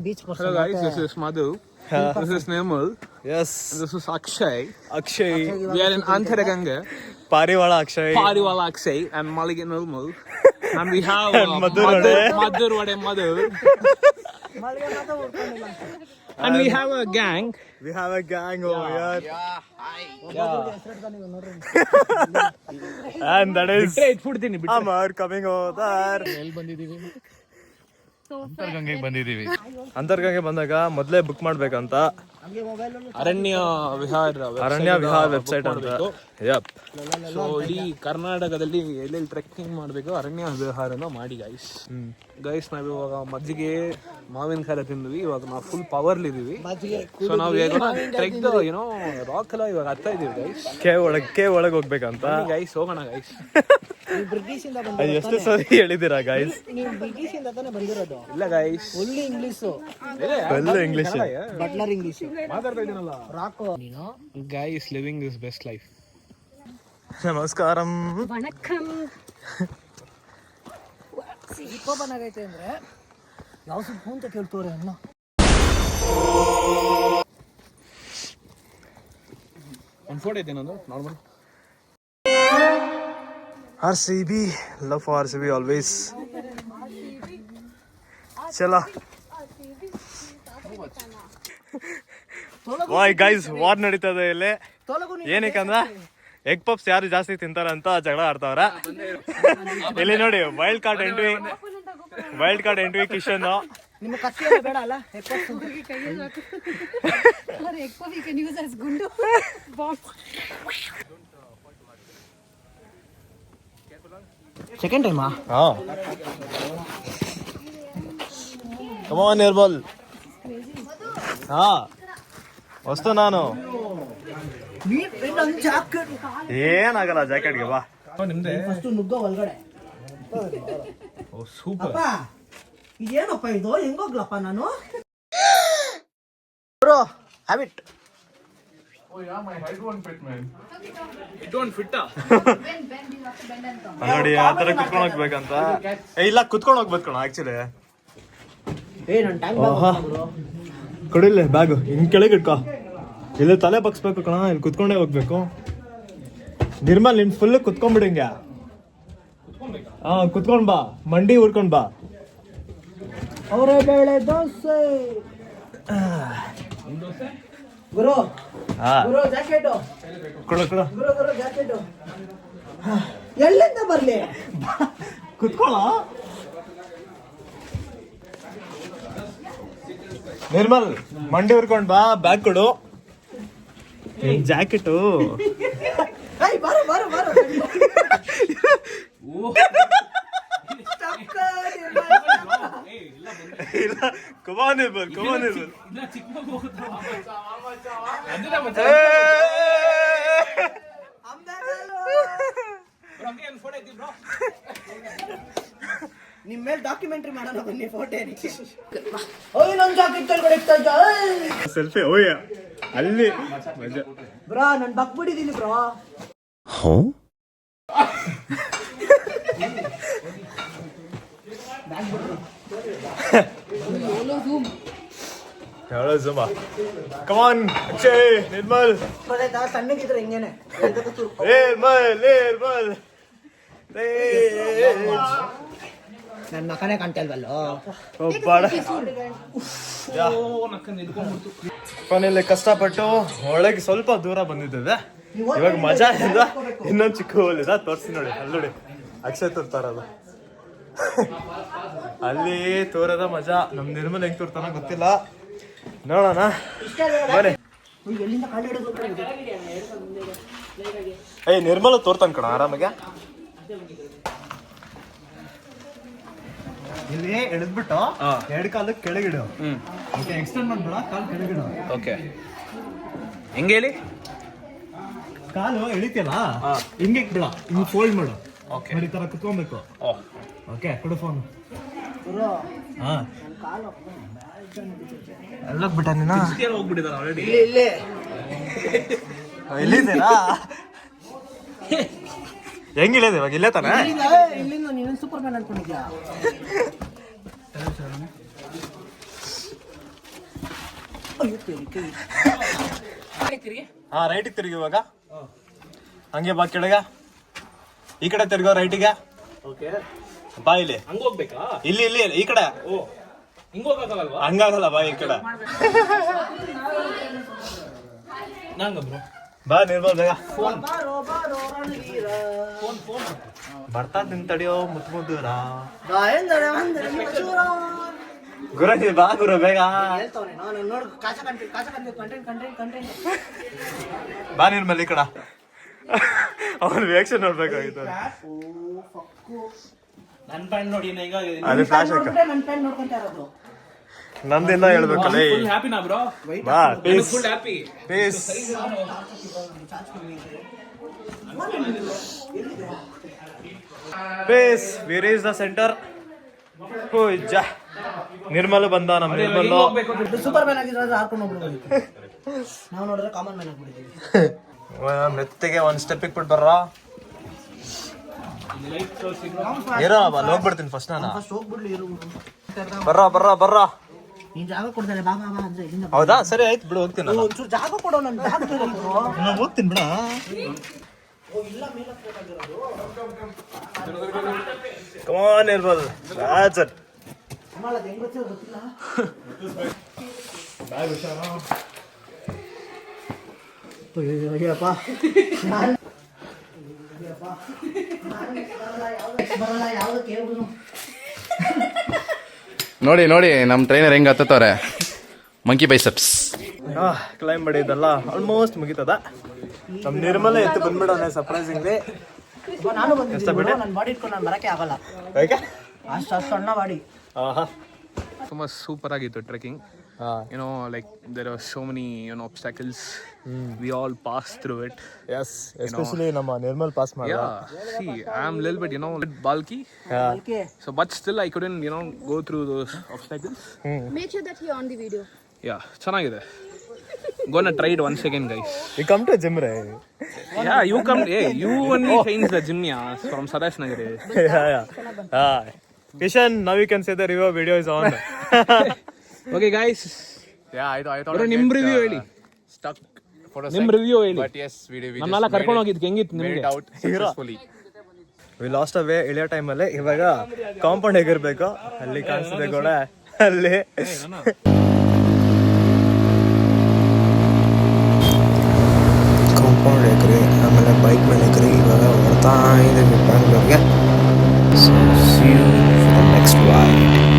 beach person. Hello guys, this is Madhu. This is Nirmal. Yes. And this is Akshay. Akshay. We are in Antharaganga. Pariwala Akshay. Pariwala Akshay and Maligan Nirmal. And we have Madhur Madhur. And we have a gang. We have a gang over here. And that is Amar coming over there. Antargange ಬಂದಾಗ ಮೊದಲೇ book ಮಾಡ್ಬೇಕಂತ ಅರಣ್ಯ Vihar website ಅಂತ. So ಇಡೀ ಕರ್ನಾಟಕದಲ್ಲಿ ಎಲ್ಲೆಲ್ಲಿ trekking ಮಾಡಬೇಕು ಅರಣ್ಯ ವಿಹಾರನ ಮಾಡಿ ಗೈಸ್ ನಾವಿವಾಗ ಮಜ್ಜಿಗೆ ಮಾವಿನಕಾಯಿ ತಿಂದ್ವಿ. ಇವಾಗ ನಾವು ಫುಲ್ ಪವರ್ ಇದೀವಿ. ಸೊ ನಾವು ಟ್ರೆಕ್ ಏನೋ ರಾಕ್ ಎಲ್ಲ ಇವಾಗ ಹತ್ತಾ ಇದೀವಿ ಗೈಸ್. ಕೇವ್ ಒಳಗೆ ಹೋಗ್ಬೇಕಂತ ಗೈಸ್ ಹೋಗೋಣ ಗೈಸ್. ಎಷ್ಟು ಸರಿ ಹೇಳಿದ್ದೀರಾ ಗೈಸ್? ಇಲ್ಲ ಗೈಸ್ ಎಲ್ಲ ಇಂಗ್ಲಿಷ್ ಬಟ್ಲರ್ ಇಂಗ್ಲಿಷ್ ಮಾತಾಡ್ತಾ ಇದೀನಲ್ಲ. ರಾಕೋ ನೀನು guys living this best life. ನಮಸ್ಕಾರಂ. ವಣಕ್ಕಂ. ಕೋಪನ್ ಆಗೈತೆ ಅಂದ್ರೆ ಯಾವ ಸುತ್ತ ಅಂತ ಕೇಳ್ತವ್ರೆ ಅಣ್ಣ. ಒಂದು ಫೋಟೋ ಐತೆ ನಂದು normal. RCB, love for RCB always. Chala. Y guys war ನಡೀತದೆ ಇಲ್ಲಿ. ಏನಕ್ಕಂದ್ರೆ ಎಗ್ ಪಪ್ಸ್ ಯಾರು ಜಾಸ್ತಿ ತಿಂತಾರಂತ ಜಗಳ ಆಡ್ತಾವ್ರ. ಇಲ್ಲಿ ನೋಡಿ ವೈಲ್ಡ್ ಕಾರ್ಡ್ ಎಂಟ್ರಿ ಕಿಶನ್. ನಿಮ್ಮ ಕತ್ತಿ ಬೇಡ ಅಲ್ಲ ಸೆಕೆಂಡ್ ಟೈಮಾ? Come on Nirmal. ವಸ್ತು ನಾನು ಏನಾಗಲ್ಲ ಜಾಕೆಟ್ಗೆ ಬಾ. ನುಗ್ಗ ಒಳಗಡೆ. ಸೂಪರ್. ಇದೇನಪ್ಪ ಇದು ಹೆಂಗೋಗ್ಲಪ್ಪ ನಾನು ಬ್ರೋ ಹ್ಯಾವ್ ಇಟ್. ನೋಡಿ ಆ ತರ ಕುತ್ಕೊಂಡು ಹೋಗ್ಬೇಕಂತ. ಇಲ್ಲ ಕುತ್ಕೊಂಡು ಹೋಗ್ಬೇಕು ಕಣ ಆಕ್ಚುಲಿ. ಕೊಡಿಲ್ಲ ಬ್ಯಾಗು ಹಿಂಗ್ ಕೆಳಗೆ ಇಟ್ಕೋ. ಇಲ್ಲಿ ತಲೆ ಬಗ್ಸ್ಬೇಕು ಕಣ, ಇಲ್ಲಿ ಕುತ್ಕೊಂಡೇ ಹೋಗ್ಬೇಕು. ನಿರ್ಮಲ್ ನಿನ್ ಫುಲ್ ಕುತ್ಕೊಂಡ್ಬಿಡು ಹಿಂಗ. ಕುತ್ಕೊಂಡ್ ಬಾ, ಮಂಡಿ ಊರ್ಕೊಂಡ್ ಬಾ. ಅವರೇ ಬೇಳೆ ದೋಸೆ ಗುರು. ಗುರು ಜಾಕೆಟ್ ಕೊಡು ಗುರು ಜಾಕೆಟ್ ಎಲ್ಲಿಂದ ಬರ್ಲಿ? ಕುತ್ಕೊಳ್ಳ. ನಿರ್ಮಲ್ ಮಂಡಿ ಊರ್ಕೊಂಡ್ ಬಾ, ಬ್ಯಾಗ್ ಕೊಡು. ಜಾಕೆಟು ಬಾರು ಬಾರು ಬಾರು. ಇಲ್ಲ ಕುಮಾರ್ ನಿರ್ಮಲ್. ನಿಮ್ ಮೇಲೆ ಡಾಕ್ಯುಮೆಂಟ್ರಿ ಮಾಡೋಣ ಬನ್ನಿ. ಫೋಟೋ ನನ್ ಜಾಕೆಟ್ ಕೆಳಗಡೆ ಇಡ್ತಾ ಇದ್ದ ಸೆಲ್ಫಿ. ಓಯ್ಯ ಅಲ್ಲಿ ಬ್ರಾ ನನ್ ಬಕ್ಬಿಟ್ಟಿದೀನಿ ಬ್ರಾ. ಹೇಳೋ ಜುಮಾ. ಕಮಾನ್ ಅಕ್ಷಯ್, ನಿರ್ಮಲ್. ಸಣ್ಣಗಿದ್ರೆ ಹಿಂಗೇನೆ ನಿರ್ಮಲ್. ನನ್ನ ಮಕನೇ ಕಾಣ್ತಾ ಇಲ್ವಲ್ಲೋ. ಕೊನೆಯಲ್ಲಿ ಕಷ್ಟಪಟ್ಟು ಒಳಗೆ ಸ್ವಲ್ಪ ದೂರ ಬಂದಿದ್ದೇವೆ. ಇವಾಗ ಮಜಾ ಇಲ್ಲ. ಇನ್ನೊಂದು ಚಿಕ್ಕ ಹೋಲಿದ ತೋರಿಸಿ ನೋಡಿ. ಅಲ್ಲಿ ನೋಡಿ ಅಕ್ಷಯ್ ತೋರ್ತಾರದು. ಅಲ್ಲಿ ತೋರದ ಮಜಾ. ನಮ್ ನಿರ್ಮಲ್ ಹೆಂಗ್ ತೋರ್ತಾನ ಗೊತ್ತಿಲ್ಲ, ನೋಡೋಣ ಬನ್ನಿ. ನಿರ್ಮಲ ತೋರ್ತಾನ ಕಣ ಆರಾಮಾಗೆ. ಇಲ್ಲಿ ಎಳೆದ್ಬಿಟ್ಟು ಎರಡು ಕಾಲು ಕೆಳಗಿಡು. ಎಕ್ಸ್ಟೆಂಡ್ ಮಾಡ್ಬೇಡ, ಕಾಲು ಕೆಳಗಿಡು. ಓಕೆ ಹೆಂಗೆ ಹೇಳಿ? ಕಾಲು ಎಳಿತಿಯಲ್ಲ ಹಿಂಗೆ ಬಿಡ, ಹಿಂಗೆ ಫೋಲ್ಡ್ ಮಾಡು. ಈ ತರ ಕುತ್ಕೊಬೇಕು. ಓಕೆ ಕೊಡು ಫೋನ್. ಎಲ್ಲ ಬಿಟ್ಟ ನೀನು ಹೋಗ್ಬಿಟ್ಟಿದ್ದಾರೆ ಆಲ್ರೆಡಿ. ಎಲ್ಲಿದ್ದೀರಾ? ಹೆಂಗಿಳಿದೆ ಇವಾಗ? ಇಲ್ಲೇ ತಾನೆ. ಇಲ್ಲಿಂದ ನೀನು ಸೂಪರ್ ಮ್ಯಾನ್ ಅನ್ಕೊಂಡಿದ್ಯಾ? ಹಾ ರೈಟಿಗೆ ತಿರುಗಿ ಇವಾಗ. ಹಂಗೆ ಬಾ ಕೆಳಗ. ಈ ಕಡೆ ತಿರ್ಗೋ ರೈಟಿಗೆ. ಬಾ ಇಲ್ಲಿ. ಹಂಗ ಹೋಗ್ಬೇಕಾ? ಇಲ್ಲಿ ಇಲ್ಲಿ ಈ ಕಡೆ. ಹಿಂಗ ಹೋಗಕ್ಕಾಗಲ್ವಾ? ಹಂಗಾಗಲ್ಲ ಬಾ ಈ ಕಡೆ. ಬಾ ನಿರ್ಮಲ್ ಬೇಗ. ಬರ್ತಾ ನಿಂತಡಿಯೋ ಮುತ್ತು ಮುದ್ದುರ ಗುರು ನೀ ಬಾ ಗುರು ಬೇಗ. ಬಾ ನಿರ್ಮಲ್ ಈ ಕಡೆ. ಅವನು ರಿಯಾಕ್ಷನ್ ನೋಡ್ಬೇಕಾಗಿತ್ತು. ನನ್ ಪ್ಯಾಂಟ್ ನೋಡಿ ಅದೇ ಫ್ಲಾಶ್ ಹಾಕ. ನಂದಿನ್ನ ಹೇಳ್ಬೇಕಲ್ಲ. ಹ್ಯಾಪಿನಾ ಬ್ರೋ? ಬಾ peaceful happy. Peace. Peace. We reach the centre. ಜಾ ನಿರ್ಮಲ್ ಬಂದ. ನಮ್ಮ ನಿರ್ಮಲ್ ಸೂಪರ್ ಮ್ಯಾನ್ ಆಗಿದ್ರೆ ಹಾಕೊಂಡು ಹೋಗ್ಬಿಡ್ಬೋದು. ನಾವು ನೋಡಿದ್ರೆ ಕಾಮನ್ ಮ್ಯಾನ್ ಆಗ್ಬಿಟ್ಟಿದ್ದೀವಿ. ಮೆತ್ತಿಗೆ ಒಂದ್ ಸ್ಟೆಪ್ ಇಟ್ಬಿಟ್ಟು ಬರ್ರ. ಏನೋ ಹೋಗ್ಬಿಡ್ತೀನಿ ಫಸ್ಟ್ ನಾನು. ಫಸ್ಟ್ ಹೋಗ್ಬಿಡ್ಲಿ ಇರು. ಬರ್ರ ಬರ್ರ ಬರ್ರ. ನೀನ್ ಜಾಗ ಕೊಡ್ತಾರೆ ಬಾ ಬಾ ಬಾ ಅಂದ್ರೆ ಇಲ್ಲಿಂದ ಹೌದಾ ಸರಿ ಆಯ್ತು ಬಿಡು ಹೋಗ್ತೀನಿ ನಾನು. ಒಂಚೂರು ಜಾಗ ಕೊಡೋ ನನ್ ಜಾಗ ನಾನು ಹೋಗ್ತೀನಿ ಬಿಡ. ಕಮಾನ್ ನಿರ್ಮಲ್ ರಾಜನ್. ಮಾಡೋದು ಹೆಂಗ್ ಗೊತ್ತಿಲ್ಲ ಗೊತ್ತಿಲ್ಲ. ಅಯ್ಯಪ್ಪ ಬರಲ್ಲ ಯಾವ್ದಕ್ಕೆ ಹೇಳ್ಬೋದು. ನೋಡಿ ನೋಡಿ ನಮ್ಮ ಟ್ರೈನರ್ ಹೆಂಗ್ ಹತ್ತವ್ರೆ. Monkey biceps. ಕ್ಲೈಂಬ್ ಮಾಡಿದ್ದಲ್ಲ ಆಲ್ಮೋಸ್ಟ್ ಮುಗಿತದ. ನಮ್ ನಿರ್ಮಲ ಎತ್ತು ಬಂದ್ಬಿಡೋಣ ಸರ್ಪ್ರೈಸಿಂಗ್ಲಿ. ನಾನು ಬಂದಿದ್ದೀನಿ ನನ್ನ ಬಾಡಿ ಇಟ್ಕೊಂಡು ನಾನು ಬರಕ್ಕೆ ಆಗಲ್ಲ. ಅಷ್ಟು ಸಣ್ಣ ಬಾಡಿ. ತುಂಬಾ ಸೂಪರ್ ಆಗಿತ್ತು trekking. You know, like there are so many obstacles. We all passed through it. Yes especially ನಮ್ಮ ನಿರ್ಮಲ್ ಪಾಸ್ ಮಾಡಿ. Yeah, see, I'm a little bit bit bulky. So but still I couldn't go through those obstacles. Make sure that you're on the video. Yeah, ಚೆನ್ನಾಗಿದೆ. Gonna try it once again, guys. You come to gym, right? Yeah, you come. Hey, you only trains the gym, yeah, from Sadash Nagar. Yeah. Kishan, now you can say the review video is on. Okay, guys. Yeah, I thought ಬರೋ ನಿಮ್ review ಹೇಳಿ. stuck for a ನಿಮ್ review ಹೇಳಿ. but yes, we ನಮ್ಮನ್ನೆಲ್ಲ ಕರ್ಕೊಂಡು ಹೋಗಿದ್ದು ಹೆಂಗಿತ್ತು made ನಿಮಗೆ? it out successfully. We lost away ಇಳಿಯೋ ಟೈಮಲ್ಲಿ. ಇವಾಗ ಕಾಂಪೌಂಡ್ ಹೇಗಿರ್ಬೇಕು ಅಲ್ಲಿ ಕಾಣಿಸಿದೆ ಕೂಡ ಅಲ್ಲಿ. ಕಾಂಪೌಂಡ್ ಹೇಗ್ರಿ ಆಮೇಲೆ ಬೈಕ್ ಮೇಲೆ ಹೇಗ್ರಿ ಇವಾಗ ಹೊರ್ತಾ ಇದೆ ಬ್ಯಾಂಗ್ಳೂರ್ಗೆ. So see you for next ride.